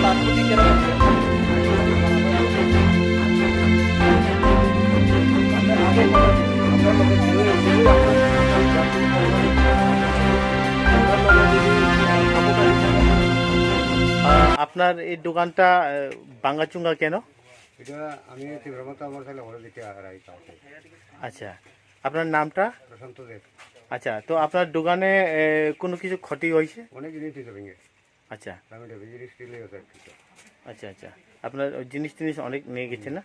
তার প্রতি কেন আপনার এই দোকানটা ভাঙাচুঙ্গা কেন? এটা আমি তীব্রমতো আমার ছেলে ঘরে দিতে হারাই কাউকে। আচ্ছা, আপনার নামটা? প্রশান্ত দেব। আচ্ছা, তো আপনার দোকানে কোনো কিছু ক্ষতি হয়েছে? অনেক জিনিস দিতে ভেঙে আচ্ছা আমি এটা জিনিস দিলে আচ্ছা আচ্ছা, আপনার ওই জিনিস টিনিস অনেক নিয়ে গেছে না?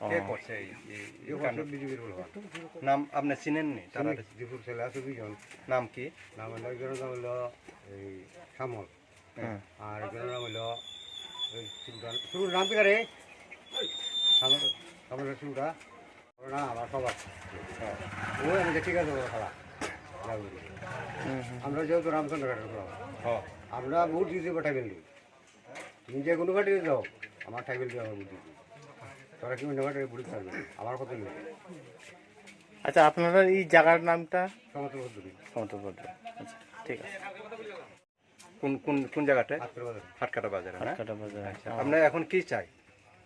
ও, কে করছে বিজেপির বলবো নাম আপনি চিনেন নি তারা দুপুর ছেলে আছে দুইজন। নাম কি? নাম হলো একজনের নাম হলো এই শ্যামল, হ্যাঁ। আর একজনের নাম হলো শুরুর নাম কি রে শ্যামল, শ্যামলের শুরুটা না আমার সবার ও আমি ঠিক আছে খালা। আমরা যেহেতু রামচন্দ্র ঘাটের আমরা ভোট দিতে পাঠাবেন তুমি যে কোনো ঘাটে যাও আমার টাইবেল দিয়ে আমার ভোট দিতে তোরা কি অন্য ঘাটে ভোট পারবে আমার কথা নেই। আচ্ছা, আপনার এই জায়গার নামটা? সমতল পদ্ধতি সমতলপদ্র। আচ্ছা, ঠিক আছে। কোন কোন কোন জায়গাটায়? হাতকর বাজার। হাটকাটা বাজারে না? কাটা বাজার। আচ্ছা, আপনি এখন কি চাই?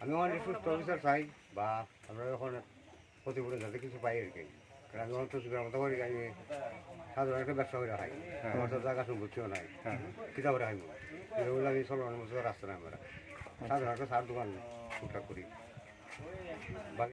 আমি আমার সুস্থ অফিসার চাই বা আমরা যখন প্রতিবেদন যাতে কিছু পাই আর কি। কারণ আমি অন্ত সুবিধার মতো করি আমি সাধারণ একটা ব্যবসা করে খাই আমার তো জায়গা সম্পত্তিও নাই কিতাব করে খাইব এগুলো আমি চলনের মতো রাস্তা নাই আমরা সাধারণ একটা সার দোকান টুকটাক করি।